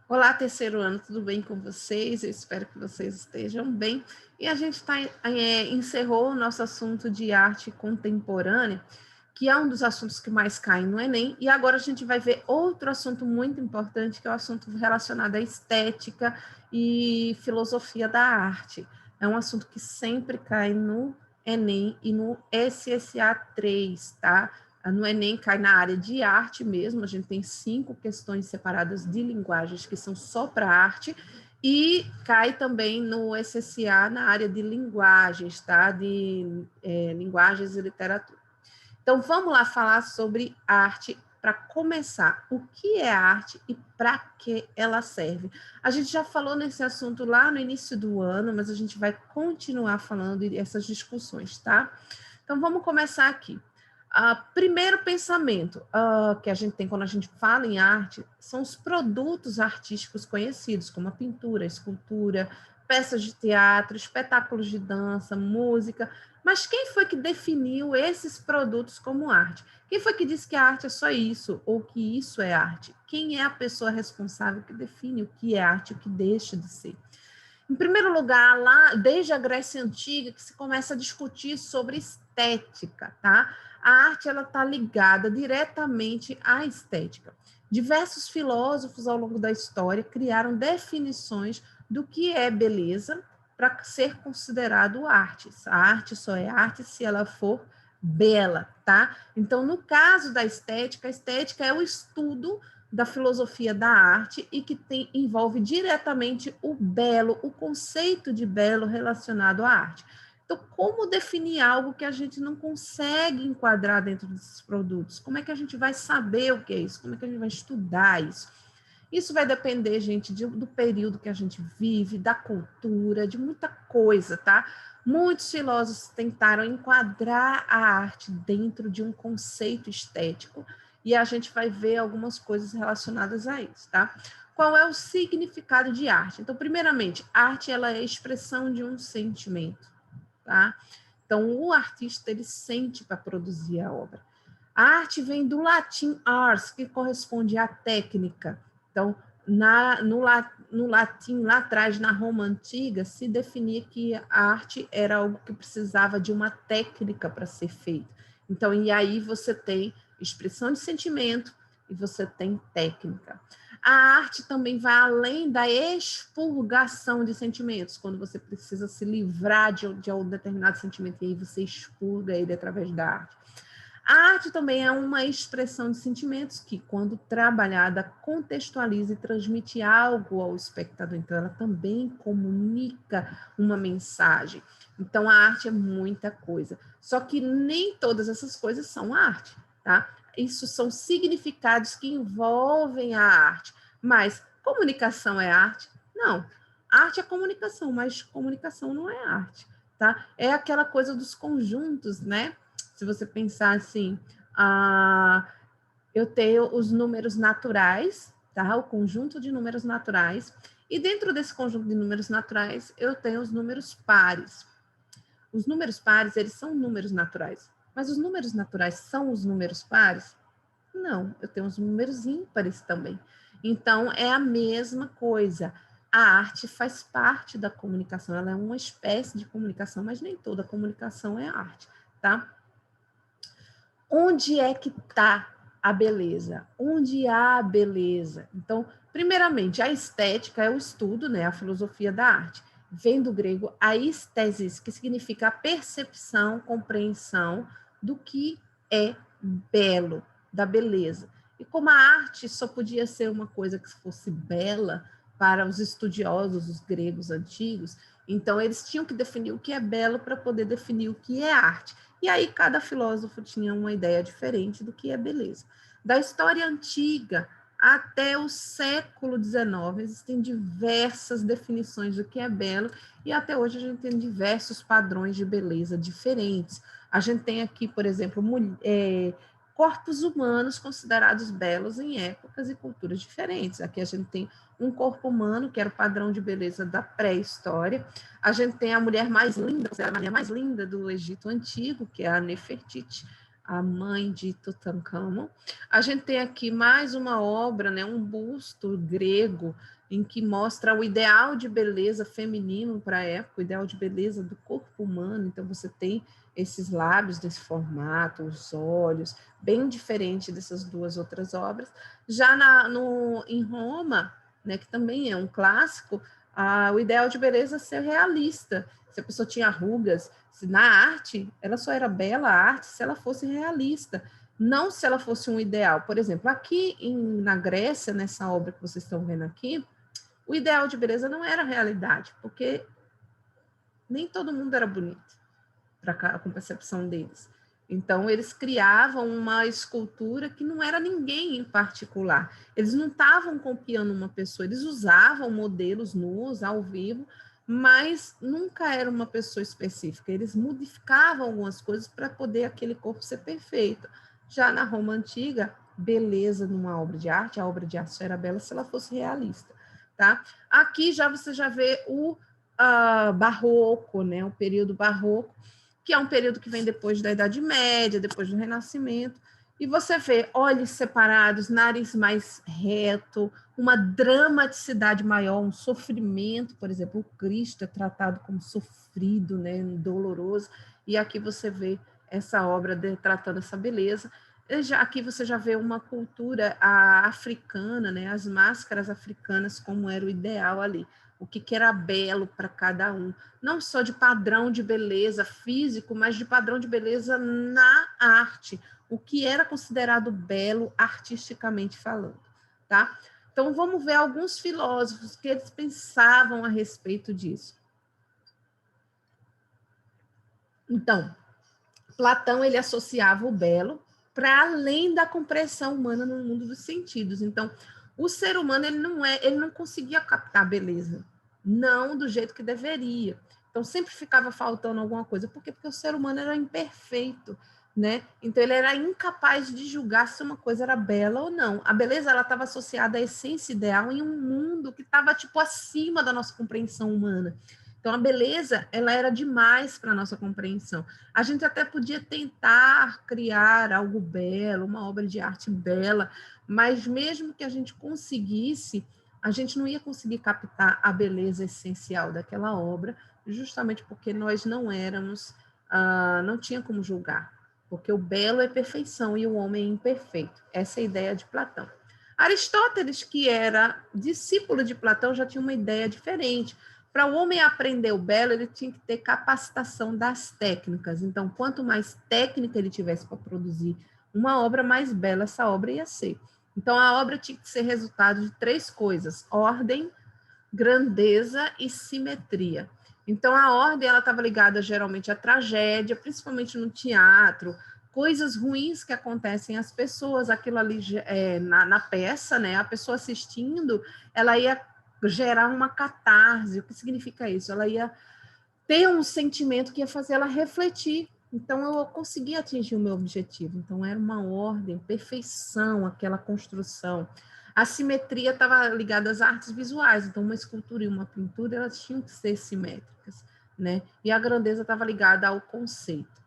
Olá, terceiro ano, tudo bem com vocês? Eu espero que vocês estejam bem. E a gente encerrou o nosso assunto de arte contemporânea, que é um dos assuntos que mais caem no Enem, e agora a gente vai ver outro assunto muito importante, que é o assunto relacionado à estética e filosofia da arte. É um assunto que sempre cai no Enem e no SSA 3, tá? No Enem cai na área de arte mesmo, a gente tem 5 questões separadas de linguagens que são só para arte, e cai também no SSA na área de linguagens, tá? De linguagens e literatura. Então, vamos lá falar sobre arte para começar. O que é arte e para que ela serve? A gente já falou nesse assunto lá no início do ano, mas a gente vai continuar falando essas discussões, tá? Então, vamos começar aqui. Primeiro pensamento que a gente tem quando a gente fala em arte são os produtos artísticos conhecidos, como a pintura, a escultura, peças de teatro, espetáculos de dança, música. Mas quem foi que definiu esses produtos como arte? Quem foi que disse que a arte é só isso, ou que isso é arte? Quem é a pessoa responsável que define o que é arte e o que deixa de ser? Em primeiro lugar, lá desde a Grécia Antiga, que se começa a discutir sobre estética, tá? A arte ela está ligada diretamente à estética. Diversos filósofos ao longo da história criaram definições do que é beleza para ser considerado arte. A arte só é arte se ela for bela, tá? Então, no caso da estética, a estética é o estudo da filosofia da arte e que envolve diretamente o belo, o conceito de belo relacionado à arte. Então, como definir algo que a gente não consegue enquadrar dentro desses produtos? Como é que a gente vai saber o que é isso? Como é que a gente vai estudar isso? Isso vai depender, gente, do período que a gente vive, da cultura, de muita coisa, tá? Muitos filósofos tentaram enquadrar a arte dentro de um conceito estético, e a gente vai ver algumas coisas relacionadas a isso, tá? Qual é o significado de arte? Então, primeiramente, arte ela é a expressão de um sentimento, tá? Então, o artista ele sente para produzir a obra. A arte vem do latim ars, que corresponde à técnica. Então, no latim, lá atrás, na Roma antiga, se definia que a arte era algo que precisava de uma técnica para ser feito. Então, e aí você tem expressão de sentimento e você tem técnica. A arte também vai além da expurgação de sentimentos, quando você precisa se livrar de um determinado sentimento, e aí você expurga ele através da arte. A arte também é uma expressão de sentimentos que, quando trabalhada, contextualiza e transmite algo ao espectador. Então, ela também comunica uma mensagem. Então, a arte é muita coisa. Só que nem todas essas coisas são arte, tá? Isso são significados que envolvem a arte. Mas comunicação é arte? Não. Arte é comunicação, mas comunicação não é arte, tá? É aquela coisa dos conjuntos, né? Se você pensar assim, eu tenho os números naturais, tá? O conjunto de números naturais, e dentro desse conjunto de números naturais, eu tenho os números pares. Os números pares, eles são números naturais, mas os números naturais são os números pares? Não, eu tenho os números ímpares também. Então, é a mesma coisa. A arte faz parte da comunicação, ela é uma espécie de comunicação, mas nem toda comunicação é arte, tá? Onde é que está a beleza? Onde há a beleza? Então, primeiramente, a estética é o estudo, né, a filosofia da arte. Vem do grego aesthesis, que significa a percepção, compreensão do que é belo, da beleza. E como a arte só podia ser uma coisa que fosse bela para os estudiosos, os gregos antigos, então eles tinham que definir o que é belo para poder definir o que é arte. E aí cada filósofo tinha uma ideia diferente do que é beleza. Da história antiga até o século XIX, existem diversas definições do que é belo, e até hoje a gente tem diversos padrões de beleza diferentes. A gente tem aqui, por exemplo, corpos humanos considerados belos em épocas e culturas diferentes. Aqui a gente tem um corpo humano, que era o padrão de beleza da pré-história. A gente tem a mulher mais linda, a mulher mais linda do Egito Antigo, que é a Nefertiti, a mãe de Tutancâmon. A gente tem aqui mais uma obra, né, um busto grego, em que mostra o ideal de beleza feminino para a época, o ideal de beleza do corpo humano. Então, você tem esses lábios desse formato, os olhos, bem diferente dessas duas outras obras. Já em Roma, né, que também é um clássico, o ideal de beleza é ser realista. Se a pessoa tinha rugas, na arte, ela só era bela a arte se ela fosse realista, não se ela fosse um ideal. Por exemplo, aqui na Grécia, nessa obra que vocês estão vendo aqui, o ideal de beleza não era realidade, porque nem todo mundo era bonito, com a percepção deles. Então, eles criavam uma escultura que não era ninguém em particular. Eles não estavam copiando uma pessoa, eles usavam modelos nus, ao vivo, mas nunca era uma pessoa específica. Eles modificavam algumas coisas para poder aquele corpo ser perfeito. Já na Roma Antiga, beleza numa obra de arte, a obra de arte só era bela se ela fosse realista. Tá? Aqui você já vê o barroco, né? O período barroco, que é um período que vem depois da Idade Média, depois do Renascimento, e você vê olhos separados, nariz mais reto, uma dramaticidade maior, um sofrimento, por exemplo, o Cristo é tratado como sofrido, né, doloroso, e aqui você vê essa obra tratando essa beleza. Aqui você já vê uma cultura africana, né, as máscaras africanas, como era o ideal ali, o que era belo para cada um, não só de padrão de beleza físico, mas de padrão de beleza na arte, o que era considerado belo artisticamente falando, tá? Então, vamos ver alguns filósofos que eles pensavam a respeito disso. Então, Platão, ele associava o belo para além da compreensão humana no mundo dos sentidos. Então, o ser humano, ele não conseguia captar a beleza, não do jeito que deveria. Então, sempre ficava faltando alguma coisa. Por quê? Porque o ser humano era imperfeito, né? Então, ele era incapaz de julgar se uma coisa era bela ou não. A beleza, ela estava associada à essência ideal em um mundo que estava, tipo, acima da nossa compreensão humana. Então, a beleza, ela era demais para a nossa compreensão. A gente até podia tentar criar algo belo, uma obra de arte bela, mas mesmo que a gente conseguisse, a gente não ia conseguir captar a beleza essencial daquela obra, justamente porque nós não éramos, não tinha como julgar, porque o belo é perfeição e o homem é imperfeito. Essa é a ideia de Platão. Aristóteles, que era discípulo de Platão, já tinha uma ideia diferente. Para o homem aprender o belo, ele tinha que ter capacitação das técnicas. Então, quanto mais técnica ele tivesse para produzir uma obra, mais bela essa obra ia ser. Então, a obra tinha que ser resultado de 3 coisas: ordem, grandeza e simetria. Então, a ordem ela estava ligada geralmente à tragédia, principalmente no teatro, coisas ruins que acontecem às pessoas, aquilo ali na peça, né? A pessoa assistindo, ela ia gerar uma catarse. O que significa isso? Ela ia ter um sentimento que ia fazer ela refletir. Então, eu consegui atingir o meu objetivo. Então, era uma ordem, perfeição, aquela construção. A simetria estava ligada às artes visuais. Então, uma escultura e uma pintura, elas tinham que ser simétricas, né? E a grandeza estava ligada ao conceito.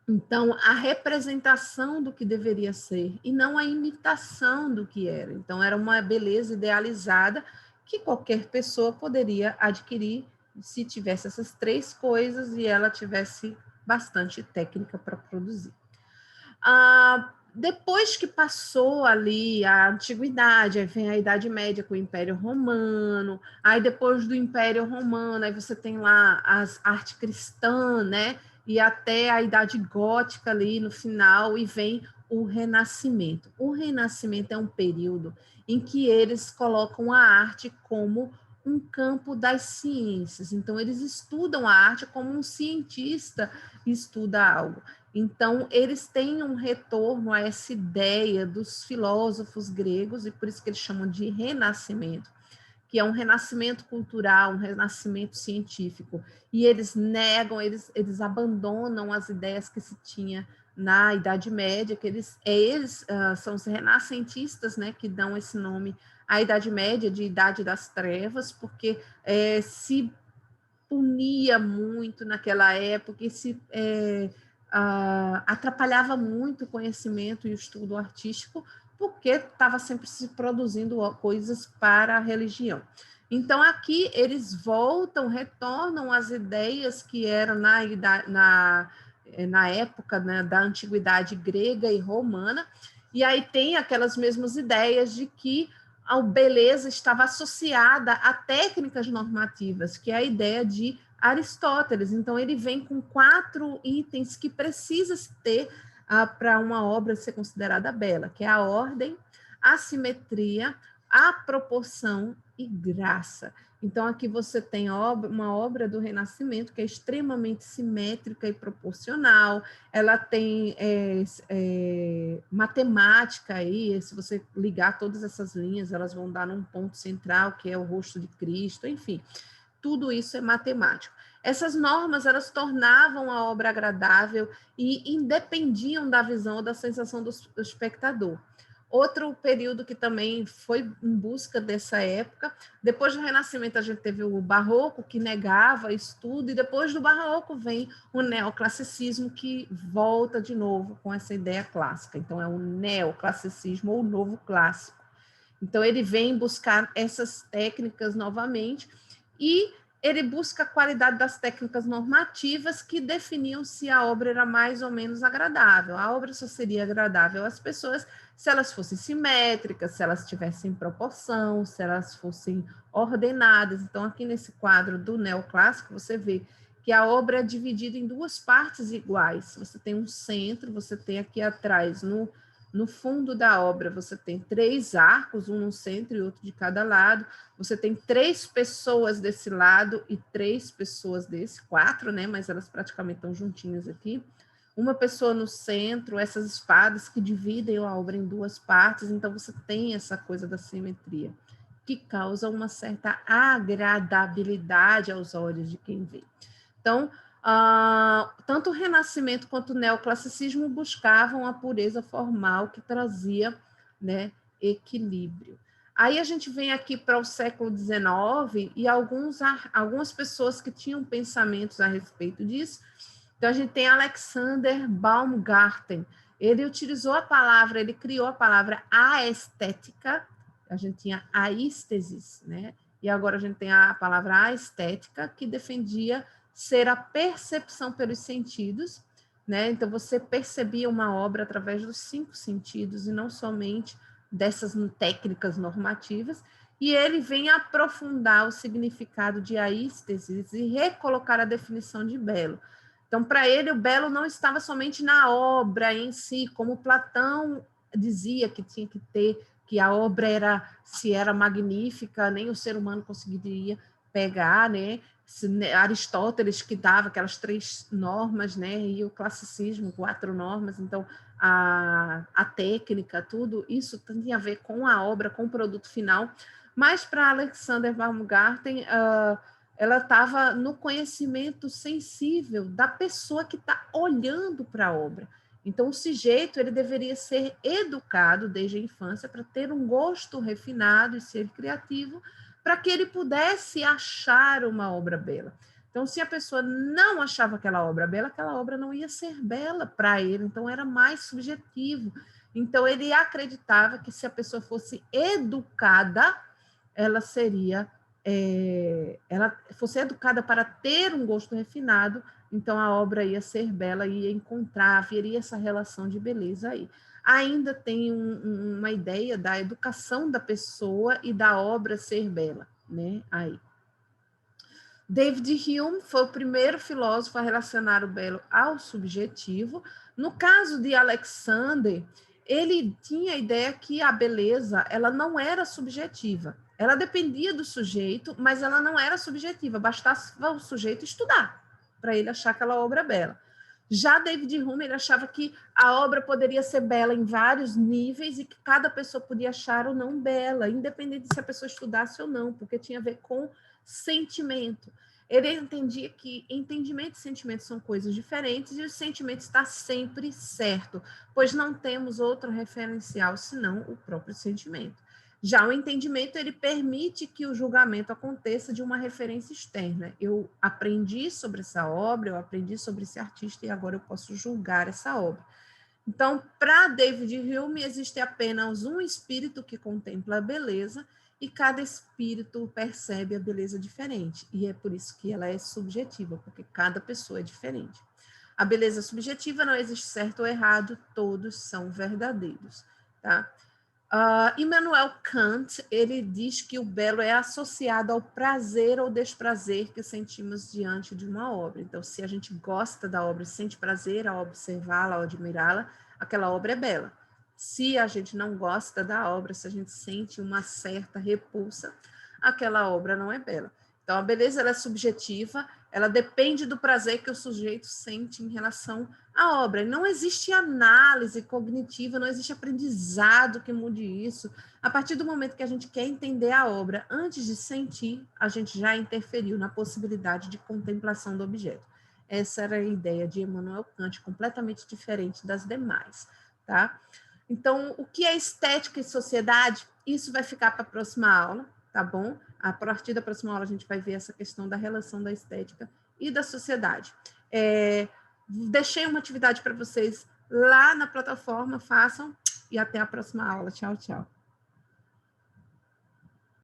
Então, a representação do que deveria ser e não a imitação do que era. Então, era uma beleza idealizada que qualquer pessoa poderia adquirir se tivesse essas 3 coisas e ela tivesse bastante técnica para produzir. Depois que passou ali a Antiguidade, aí vem a Idade Média com o Império Romano, aí depois do Império Romano, aí você tem lá as arte cristã, né? E até a Idade Gótica ali no final, e vem o Renascimento. O Renascimento é um período em que eles colocam a arte como um campo das ciências. Então, eles estudam a arte como um cientista estuda algo. Então, eles têm um retorno a essa ideia dos filósofos gregos, e por isso que eles chamam de renascimento, que é um renascimento cultural, um renascimento científico. E eles negam, eles abandonam as ideias que se tinha na Idade Média, que eles são os renascentistas, né, que dão esse nome à Idade Média de Idade das Trevas, porque se punia muito naquela época, e se atrapalhava muito o conhecimento e o estudo artístico, porque estava sempre se produzindo coisas para a religião. Então, aqui eles retornam às ideias que eram na época, né, da antiguidade grega e romana, e aí tem aquelas mesmas ideias de que a beleza estava associada a técnicas normativas, que é a ideia de Aristóteles. Então, ele vem com 4 itens que precisa ter para uma obra ser considerada bela, que é a ordem, a simetria, a proporção e graça. Então, aqui você tem uma obra do Renascimento que é extremamente simétrica e proporcional, ela tem matemática aí, se você ligar todas essas linhas, elas vão dar num ponto central, que é o rosto de Cristo, enfim, tudo isso é matemático. Essas normas, elas tornavam a obra agradável e independiam da visão ou da sensação do espectador. Outro período que também foi em busca dessa época, depois do Renascimento a gente teve o Barroco, que negava isso tudo, e depois do Barroco vem o neoclassicismo, que volta de novo com essa ideia clássica. Então, é o neoclassicismo ou o novo clássico. Então, ele vem buscar essas técnicas novamente e ele busca a qualidade das técnicas normativas que definiam se a obra era mais ou menos agradável. A obra só seria agradável às pessoas se elas fossem simétricas, se elas tivessem proporção, se elas fossem ordenadas. Então, aqui nesse quadro do neoclássico, você vê que a obra é dividida em 2 partes iguais. Você tem um centro, você tem aqui atrás, no fundo da obra, você tem 3 arcos, um no centro e outro de cada lado. Você tem 3 pessoas desse lado e 3 pessoas desse, 4, né? Mas elas praticamente estão juntinhas aqui. Uma pessoa no centro, essas espadas que dividem a obra em 2 partes. Então, você tem essa coisa da simetria, que causa uma certa agradabilidade aos olhos de quem vê. Então, tanto o Renascimento quanto o neoclassicismo buscavam a pureza formal que trazia, né, equilíbrio. Aí a gente vem aqui para o século XIX e algumas pessoas que tinham pensamentos a respeito disso. Então, a gente tem Alexander Baumgarten. Ele utilizou a palavra, ele criou a palavra aestética. A gente tinha aístesis, né? E agora a gente tem a palavra aestética, que defendia ser a percepção pelos sentidos, né? Então, você percebia uma obra através dos 5 sentidos e não somente dessas técnicas normativas, e ele vem aprofundar o significado de aístesis e recolocar a definição de belo. Então, para ele, o belo não estava somente na obra em si, como Platão dizia que tinha que ter, que a obra se era magnífica, nem o ser humano conseguiria pegar, né? Aristóteles que dava aquelas 3 normas, né? E o classicismo, 4 normas. Então, a técnica, tudo isso tem a ver com a obra, com o produto final. Mas para Alexander Baumgarten, ela estava no conhecimento sensível da pessoa que está olhando para a obra. Então, o sujeito ele deveria ser educado desde a infância para ter um gosto refinado e ser criativo, para que ele pudesse achar uma obra bela. Então, se a pessoa não achava aquela obra bela, aquela obra não ia ser bela para ele, então era mais subjetivo. Então, ele acreditava que se a pessoa fosse educada, ela fosse educada para ter um gosto refinado, então a obra ia ser bela, ia encontrar, haveria essa relação de beleza aí. Ainda tem uma ideia da educação da pessoa e da obra ser bela, né? Aí. David Hume foi o primeiro filósofo a relacionar o belo ao subjetivo. No caso de Alexander, ele tinha a ideia que a beleza ela não era subjetiva. Ela dependia do sujeito, mas ela não era subjetiva. Bastava o sujeito estudar para ele achar aquela obra bela. Já David Hume ele achava que a obra poderia ser bela em vários níveis e que cada pessoa podia achar ou não bela, independente de se a pessoa estudasse ou não, porque tinha a ver com sentimento. Ele entendia que entendimento e sentimento são coisas diferentes e o sentimento está sempre certo, pois não temos outro referencial senão o próprio sentimento. Já o entendimento, ele permite que o julgamento aconteça de uma referência externa. Eu aprendi sobre essa obra, eu aprendi sobre esse artista e agora eu posso julgar essa obra. Então, para David Hume, existe apenas um espírito que contempla a beleza e cada espírito percebe a beleza diferente. E é por isso que ela é subjetiva, porque cada pessoa é diferente. A beleza subjetiva não existe certo ou errado, todos são verdadeiros, tá? Immanuel Kant, ele diz que o belo é associado ao prazer ou desprazer que sentimos diante de uma obra. Então, se a gente gosta da obra, sente prazer ao observá-la, ao admirá-la, aquela obra é bela. Se a gente não gosta da obra, se a gente sente uma certa repulsa, aquela obra não é bela. Então, a beleza ela é subjetiva, ela depende do prazer que o sujeito sente em relação à obra. Não existe análise cognitiva, não existe aprendizado que mude isso. A partir do momento que a gente quer entender a obra, antes de sentir, a gente já interferiu na possibilidade de contemplação do objeto. Essa era a ideia de Immanuel Kant, completamente diferente das demais, tá? Então, o que é estética e sociedade? Isso vai ficar para a próxima aula, tá bom? A partir da próxima aula, a gente vai ver essa questão da relação da estética e da sociedade. Deixei uma atividade para vocês lá na plataforma, façam e até a próxima aula. Tchau, tchau.